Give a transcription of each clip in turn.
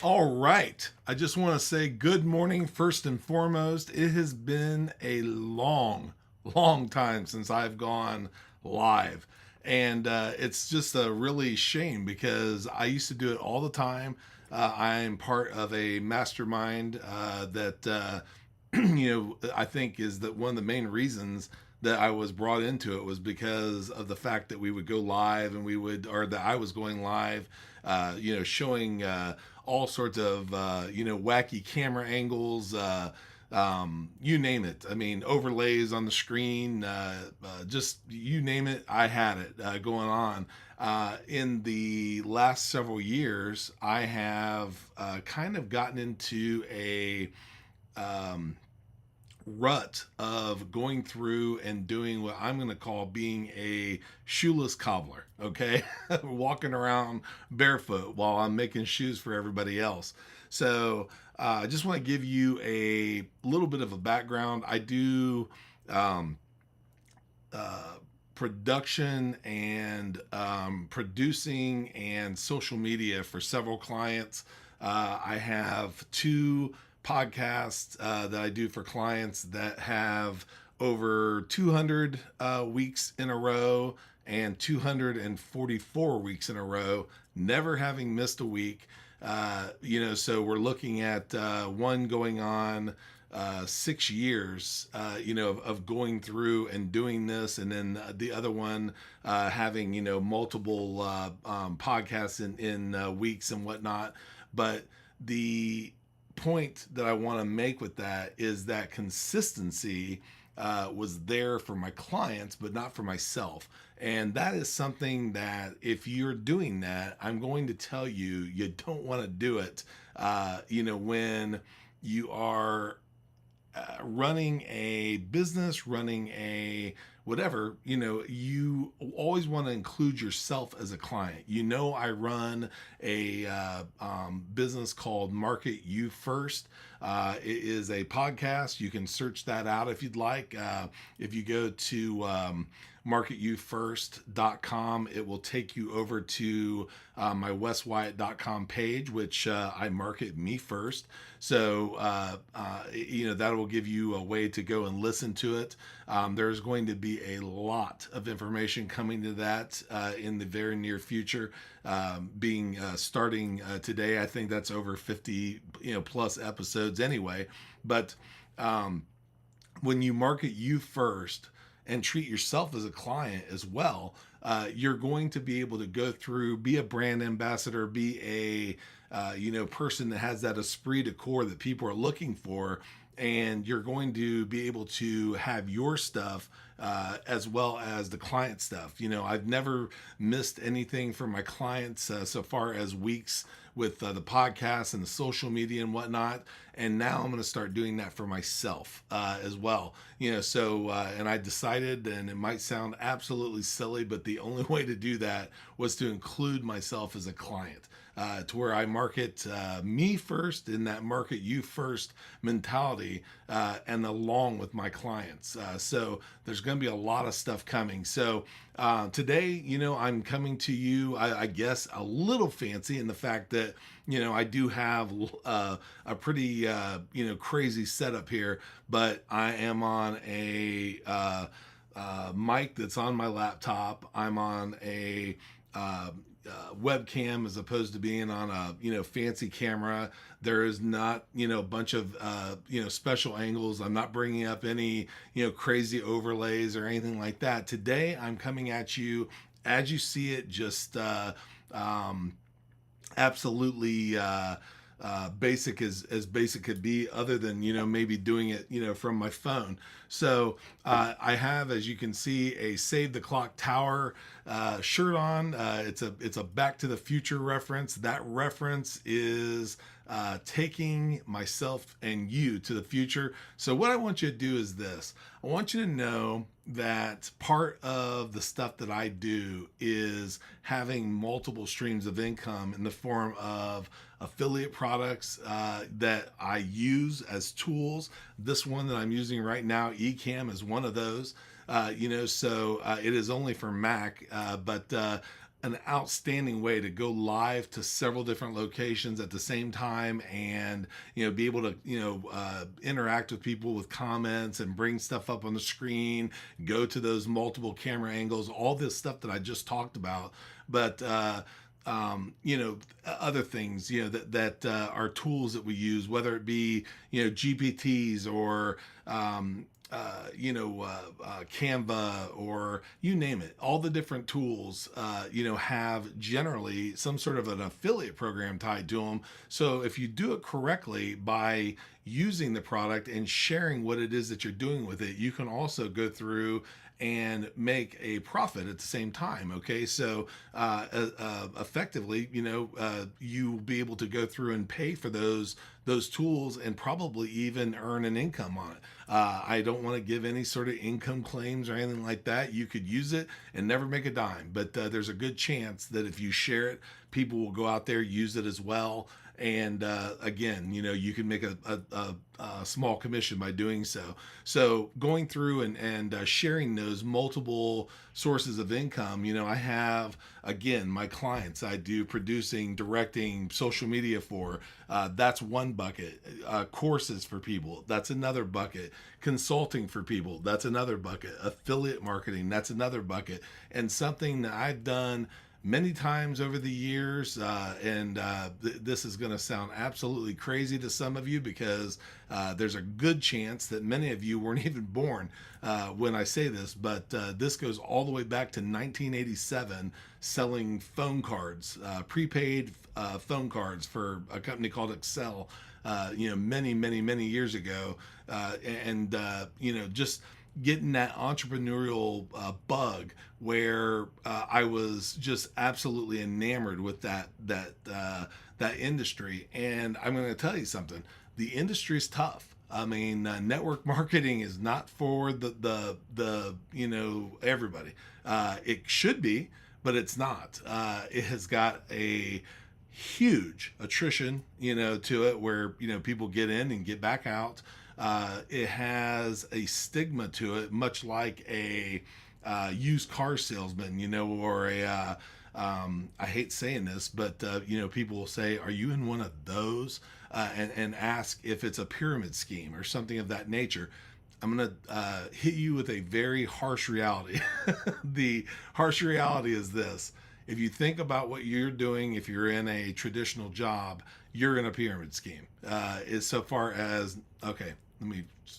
All right. I just want to say good morning first and foremost. It has been a long time since I've gone live. And it's just a really shame because I used to do it all the time. I'm part of a mastermind that I think is that one of the main reasons that I was brought into it was because of the fact that we would go live and or that I was going live, showing all sorts of, wacky camera angles, you name it. I mean, overlays on the screen, just you name it, I had it going on. In the last several years, I have kind of gotten into a um, rut of going through and doing what I'm going to call being a shoeless cobbler, okay? Walking around barefoot while I'm making shoes for everybody else. So I just want to give you a little bit of a background. I do um, uh, production and producing and social media for several clients. I have two podcasts that I do for clients that have over 200 weeks in a row and 244 weeks in a row, never having missed a week. So we're looking at one going on 6 years, of going through and doing this, and then the other one having multiple podcasts in weeks and whatnot. But the point that I want to make with that is that consistency was there for my clients, but not for myself. And that is something that if you're doing that, I'm going to tell you, you don't want to do it. When you are running a business, running a whatever, you always want to include yourself as a client. I run a business called Market You First. It is a podcast. You can search that out if you'd like. If you go to marketyoufirst.com, it will take you over to my weswyatt.com page, which I market me first. So, that will give you a way to go and listen to it. There's going to be a lot of information coming to that in the very near future. Being starting today, I think that's over 50 plus episodes anyway. But when you market you first and treat yourself as a client as well, you're going to be able to go through, be a brand ambassador, be a person that has that esprit de corps that people are looking for, and you're going to be able to have your stuff as well as the client stuff. I've never missed anything from my clients so far as weeks with the podcast and the social media and whatnot. And now I'm going to start doing that for myself as well. And I decided, and it might sound absolutely silly, but the only way to do that was to include myself as a client. To where I market me first in that market you first mentality, and along with my clients. So there's going to be a lot of stuff coming. So today, I'm coming to you, I guess, a little fancy in the fact that, I do have a pretty, crazy setup here, but I am on a mic that's on my laptop. I'm on a webcam as opposed to being on a fancy camera. There is not a bunch of special angles. I'm not bringing up any crazy overlays or anything like that. Today I'm coming at you as you see it, just absolutely basic as basic could be, other than maybe doing it from my phone. So I have, as you can see, a Save the Clock Tower shirt on. It's a Back to the Future reference. That reference is taking myself and you to the future. So what I want you to do is this. I want you to know that part of the stuff that I do is having multiple streams of income in the form of affiliate products that I use as tools. This one that I'm using right now, Ecamm, is one of those. So it is only for Mac, but an outstanding way to go live to several different locations at the same time, and be able to interact with people with comments and bring stuff up on the screen, go to those multiple camera angles, all this stuff that I just talked about. But other things, that are tools that we use, whether it be, GPTs or, Canva, or you name it, all the different tools, have generally some sort of an affiliate program tied to them. So if you do it correctly by using the product and sharing what it is that you're doing with it, you can also go through and make a profit at the same time. Okay, so effectively, you'll be able to go through and pay for those tools and probably even earn an income on it. I don't want to give any sort of income claims or anything like that. You could use it and never make a dime, but there's a good chance that if you share it, people will go out there, use it as well. And again, you can make a small commission by doing so. So going through and sharing those multiple sources of income, I have, again, my clients I do producing, directing, social media for. That's one bucket. Courses for people, that's another bucket. Consulting for people, that's another bucket. Affiliate marketing, that's another bucket. And something that I've done many times over the years, this is going to sound absolutely crazy to some of you, because there's a good chance that many of you weren't even born when I say this, but this goes all the way back to 1987, selling phone cards, prepaid phone cards for a company called Excel, many years ago, just getting that entrepreneurial bug where I was just absolutely enamored with that industry. And I'm going to tell you something: the industry is tough. I mean, network marketing is not for the everybody. It should be, but it's not. It has got a huge attrition, to it, where people get in and get back out. It has a stigma to it, much like a used car salesman, or I hate saying this, but people will say, "Are you in one of those?" And ask if it's a pyramid scheme or something of that nature. I'm going to hit you with a very harsh reality. The harsh reality is this: if you think about what you're doing, if you're in a traditional job, you're in a pyramid scheme. Is so far as, okay, let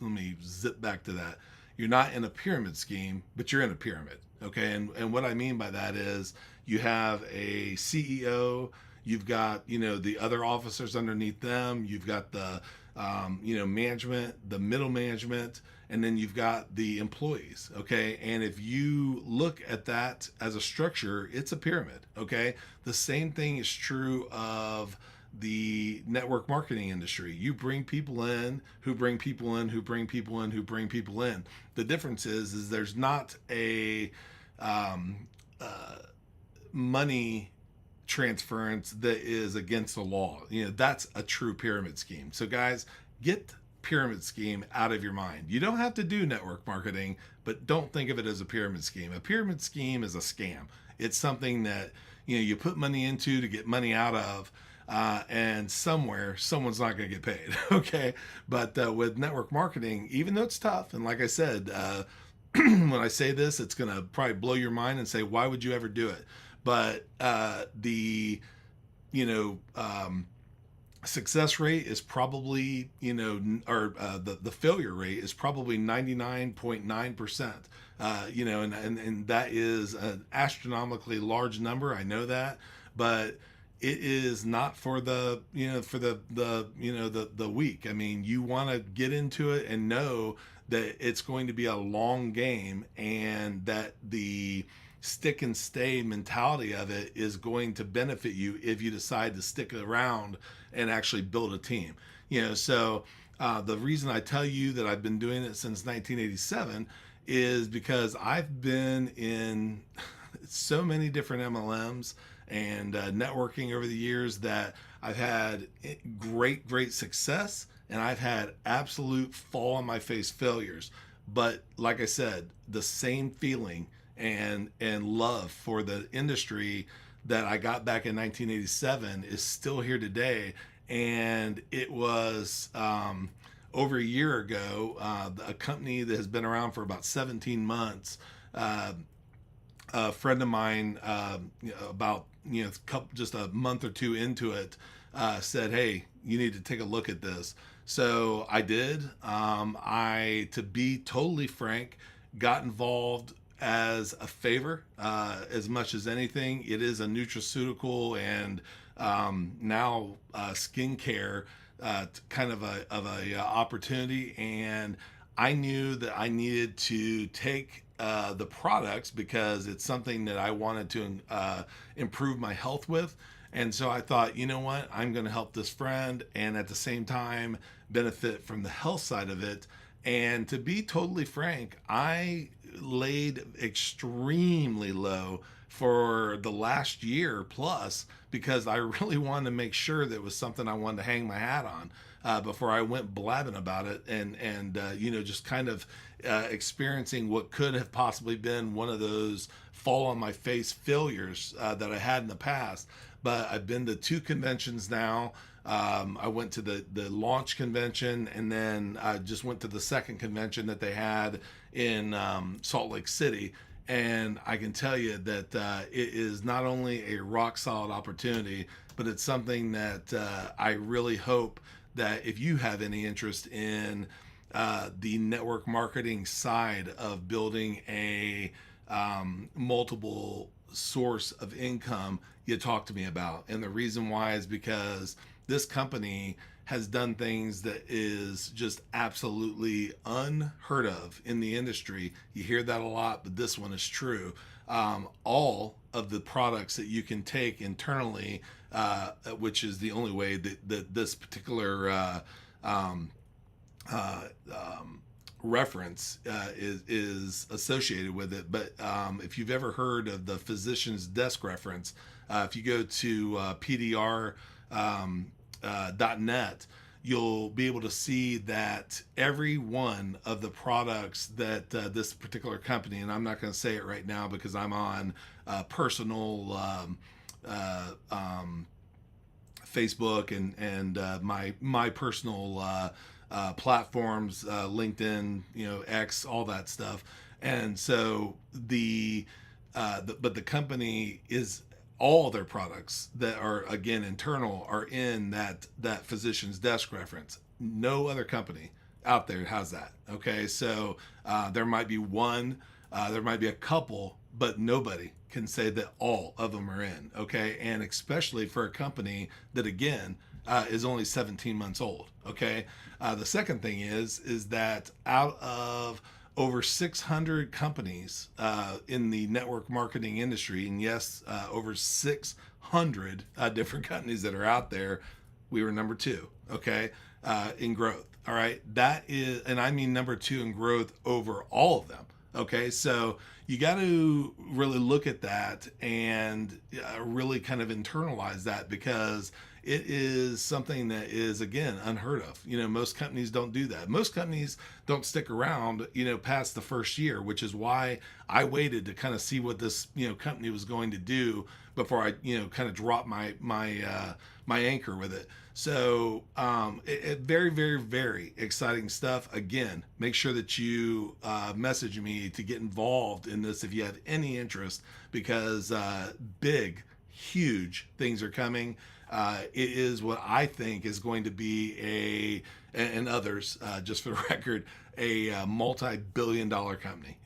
me zip back to that. You're not in a pyramid scheme, but you're in a pyramid. Okay, and what I mean by that is you have a CEO, you've got the other officers underneath them, you've got the management, the middle management, and then you've got the employees. Okay, and if you look at that as a structure, it's a pyramid. Okay, the same thing is true of the network marketing industry. You bring people in who bring people in who bring people in who bring people in. The difference is there's not a money transference that is against the law. That's a true pyramid scheme. So guys, get pyramid scheme out of your mind. You don't have to do network marketing, but don't think of it as a pyramid scheme. A pyramid scheme is a scam. It's something that you put money into to get money out of. And somewhere someone's not going to get paid. Okay, but with network marketing, even though it's tough, and like I said, when I say this, it's going to probably blow your mind and say, why would you ever do it? But the success rate is probably, the failure rate is probably 99.9%. And that is an astronomically large number. I know that, but it is not for the weak. I mean, you want to get into it and know that it's going to be a long game, and that the stick and stay mentality of it is going to benefit you if you decide to stick around and actually build a team. So the reason I tell you that I've been doing it since 1987 is because I've been in so many different MLMs and networking over the years that I've had great success, and I've had absolute fall on my face failures. But like I said, the same feeling and love for the industry that I got back in 1987 is still here today. And it was over a year ago, a company that has been around for about 17 months. Uh, a friend of mine, about just a month or two into it, said, "Hey, you need to take a look at this." So I did. To be totally frank, got involved as a favor, as much as anything. It is a nutraceutical and now skincare, kind of a opportunity, and I knew that I needed to take the products because it's something that I wanted to improve my health with. And so I thought, you know what, I'm going to help this friend and at the same time benefit from the health side of it. And to be totally frank, I laid extremely low for the last year plus because I really wanted to make sure that it was something I wanted to hang my hat on before I went blabbing about it and just kind of experiencing what could have possibly been one of those fall on my face failures that I had in the past. But I've been to two conventions now. I went to the launch convention, and then I just went to the second convention that they had in Salt Lake City. And I can tell you that it is not only a rock solid opportunity, but it's something that I really hope that if you have any interest in the network marketing side of building a multiple source of income, you talk to me about. And the reason why is because this company has done things that is just absolutely unheard of in the industry. You hear that a lot, but this one is true. All of the products that you can take internally, which is the only way that this particular reference is associated with it. But if you've ever heard of the physician's desk reference, if you go to PDR .net, you'll be able to see that every one of the products that this particular company, and I'm not going to say it right now because I'm on personal Facebook and my personal platforms, LinkedIn, X, all that stuff, and so but the company is, all their products that are again internal are in that physician's desk reference. No other company out there has that. Okay, so there might be one, there might be a couple, but nobody can say that all of them are in. Okay, and especially for a company that again is only 17 months old. Okay, the second thing is that out of over 600 companies in the network marketing industry, and yes, over 600 different companies that are out there, we were number two, okay, in growth. All right, that is, and I mean number two in growth over all of them. Okay, so you got to really look at that and really kind of internalize that because it is something that is again unheard of. Most companies don't do that. Most companies don't stick around past the first year, which is why I waited to kind of see what this company was going to do before I kind of drop my anchor with it. So very, very, very exciting stuff. Again, make sure that you message me to get involved in this if you have any interest, because big, huge things are coming. It is what I think is going to be and others, just for the record, a multi-billion-dollar company.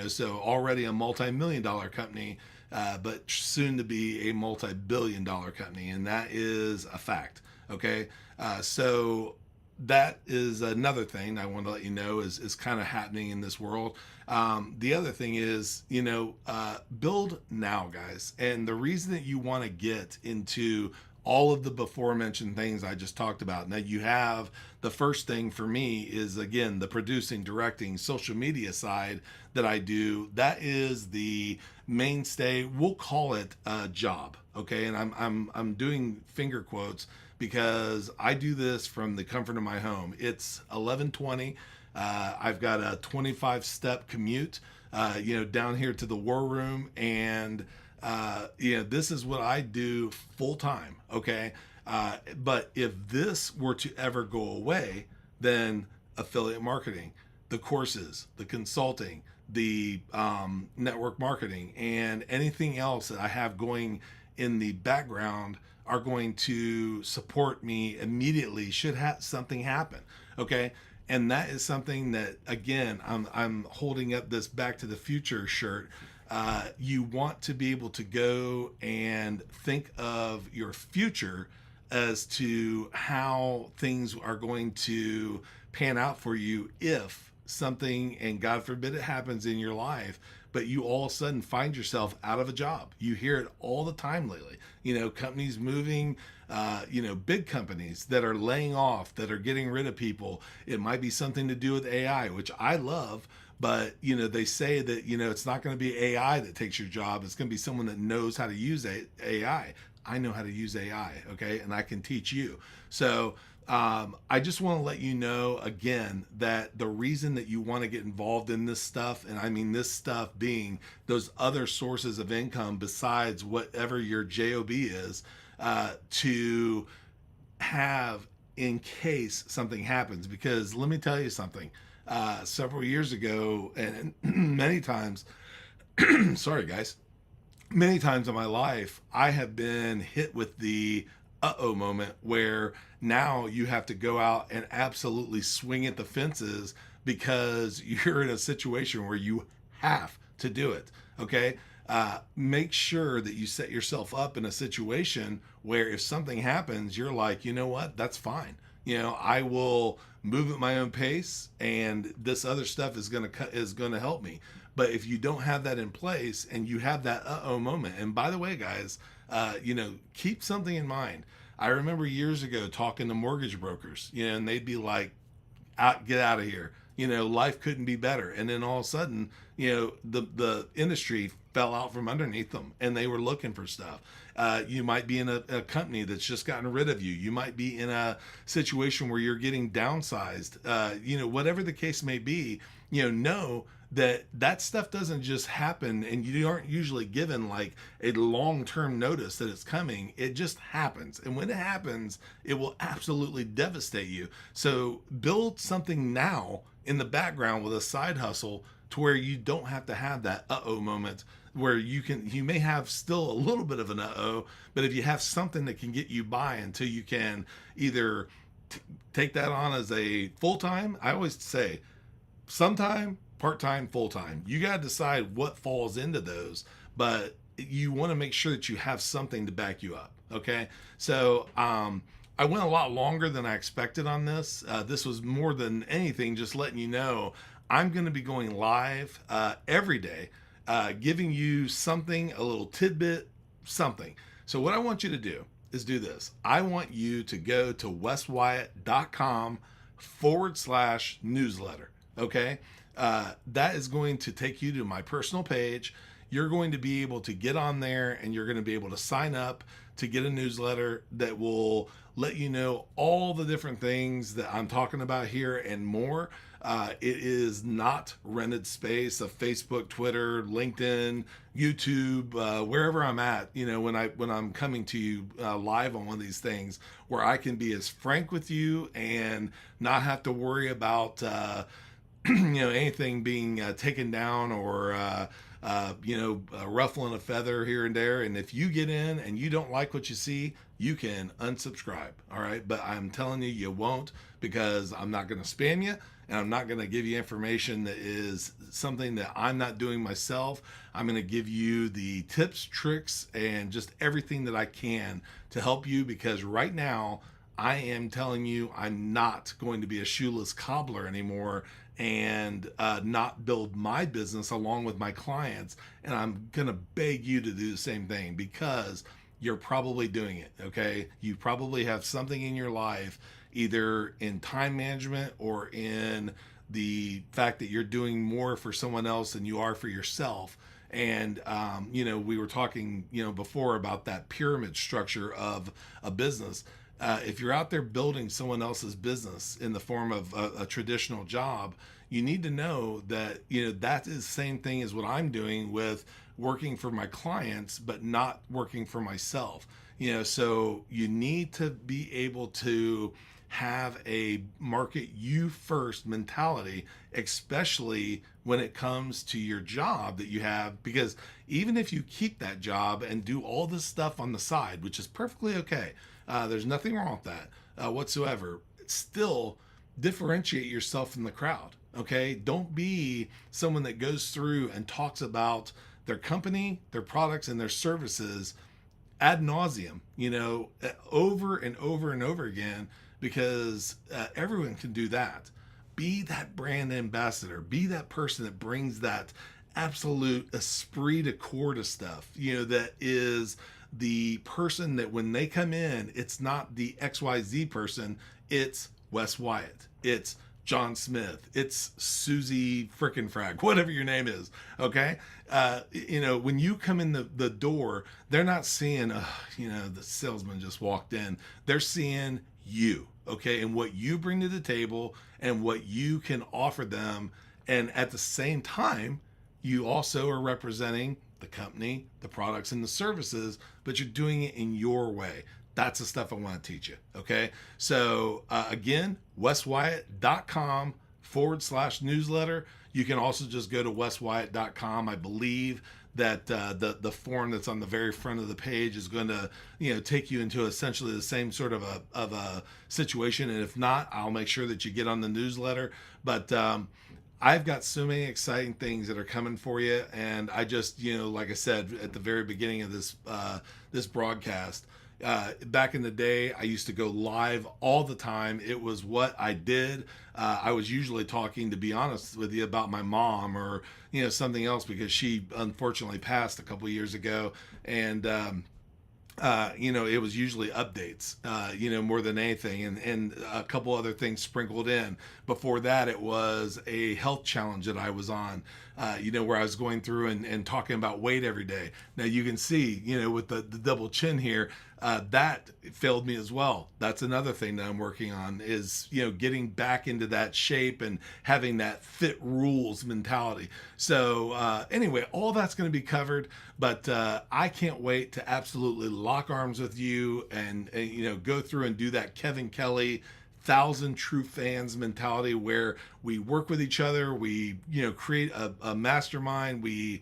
So already a multi-million-dollar company, but soon to be a multi-billion-dollar company, and that is a fact. Okay, so that is another thing I want to let you know is kind of happening in this world. The other thing is, build now, guys. And the reason that you want to get into all of the before mentioned things I just talked about. Now you have the first thing for me is again the producing, directing, social media side that I do. That is the mainstay. We'll call it a job, okay? And I'm doing finger quotes because I do this from the comfort of my home. It's 11:20. I've got a 25-step commute down here to the war room. And, this is what I do full time. Okay. But if this were to ever go away, then affiliate marketing, the courses, the consulting, the network marketing, and anything else that I have going in the background are going to support me immediately should something happen. Okay. And that is something that, again, I'm holding up this Back to the Future shirt. You want to be able to go and think of your future as to how things are going to pan out for you if something, and God forbid it happens in your life, but you all of a sudden find yourself out of a job. You hear it all the time lately. Companies moving, big companies that are laying off, that are getting rid of people. It might be something to do with AI, which I love, but they say that it's not going to be AI that takes your job. It's going to be someone that knows how to use AI. I know how to use AI, okay, and I can teach you. So I just want to let you know again that the reason that you want to get involved in this stuff, and I mean this stuff being those other sources of income besides whatever your job is, to have in case something happens. Because let me tell you something. Several years ago, and many times, sorry guys, many times in my life, I have been hit with the uh-oh moment where now you have to go out and absolutely swing at the fences because you're in a situation where you have to do it. Okay. Make sure that you set yourself up in a situation where if something happens, you're like, you know what, that's fine. I will move at my own pace, and this other stuff is going to help me. But if you don't have that in place and you have that uh-oh moment, and by the way, guys, keep something in mind. I remember years ago talking to mortgage brokers, and they'd be like, get out of here. Life couldn't be better. And then all of a sudden, the industry fell out from underneath them and they were looking for stuff. You might be in a company that's just gotten rid of you. You might be in a situation where you're getting downsized. Whatever the case may be, know that stuff doesn't just happen, and you aren't usually given like a long-term notice that it's coming. It just happens. And when it happens, it will absolutely devastate you. So build something now in the background with a side hustle to where you don't have to have that uh-oh moment, where you may have still a little bit of an uh-oh, but if you have something that can get you by until you can either take that on as a full-time, I always say sometime, part-time, full-time. You got to decide what falls into those, but you want to make sure that you have something to back you up. Okay. So, I went a lot longer than I expected on this. This was more than anything, just letting you know I'm going to be going live every day, giving you something, a little tidbit, something. So what I want you to do is do this. I want you to go to weswyatt.com/newsletter. Okay. That is going to take you to my personal page. You're going to be able to get on there and you're going to be able to sign up to get a newsletter that will let you know all the different things that I'm talking about here and more. It is not rented space of Facebook, Twitter, LinkedIn, YouTube, wherever I'm at, when I'm coming to you live on one of these things, where I can be as frank with you and not have to worry about anything being taken down or ruffling a feather here and there. And if you get in and you don't like what you see, you can unsubscribe. All right. But I'm telling you, you won't, because I'm not going to spam you, and I'm not going to give you information that is something that I'm not doing myself. I'm going to give you the tips, tricks, and just everything that I can to help you, because right now I am telling you, I'm not going to be a shoeless cobbler anymore and not build my business along with my clients. And I'm going to beg you to do the same thing, because you're probably doing it. Okay. You probably have something in your life, either in time management or in the fact that you're doing more for someone else than you are for yourself. And, we were talking, before about that pyramid structure of a business. If you're out there building someone else's business in the form of a traditional job, you need to know that, that is the same thing as what I'm doing with working for my clients, but not working for myself. So you need to be able to have a market you first mentality, especially when it comes to your job that you have. Because even if you keep that job and do all this stuff on the side, which is perfectly okay, there's nothing wrong with that whatsoever, still differentiate yourself from the crowd. Okay, don't be someone that goes through and talks about their company, their products, and their services ad nauseum, over and over and over again, because everyone can do that. Be that brand ambassador. Be that person that brings that absolute esprit de corps to stuff, that is the person that when they come in, it's not the XYZ person, it's Wes Wyatt. It's John Smith. It's Susie frickin' Frag, whatever your name is. Okay. When you come in the door, they're not seeing, the salesman just walked in. They're seeing you. Okay. And what you bring to the table and what you can offer them. And at the same time, you also are representing the company, the products, and the services, but you're doing it in your way. That's the stuff I want to teach you. Okay. So again, weswyatt.com/newsletter. You can also just go to weswyatt.com. I believe that the form that's on the very front of the page is going to, take you into essentially the same sort of a situation. And if not, I'll make sure that you get on the newsletter. But I've got so many exciting things that are coming for you. And I just, like I said at the very beginning of this broadcast, back in the day, I used to go live all the time. It was what I did. I was usually talking, to be honest with you, about my mom or, something else, because she unfortunately passed a couple of years ago. And, it was usually updates, more than anything, and a couple other things sprinkled in. Before that, it was a health challenge that I was on, where I was going through and talking about weight every day. Now you can see, with the double chin here, that failed me as well. That's another thing that I'm working on is, getting back into that shape and having that fit rules mentality. So anyway, all that's going to be covered, but I can't wait to absolutely lock arms with you and go through and do that Kevin Kelly 1,000 true fans mentality, where we work with each other, we create a mastermind, we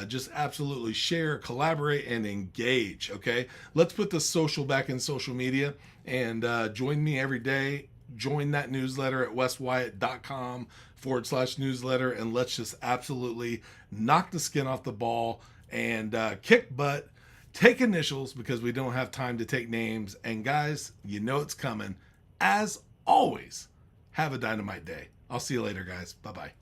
just absolutely share, collaborate, and engage. Okay, let's put the social back in social media, and join me every day. Join that newsletter at weswyatt.com/newsletter, and let's just absolutely knock the skin off the ball and kick butt. Take initials, because we don't have time to take names. And guys, it's coming. As always, have a dynamite day. I'll see you later, guys. Bye-bye.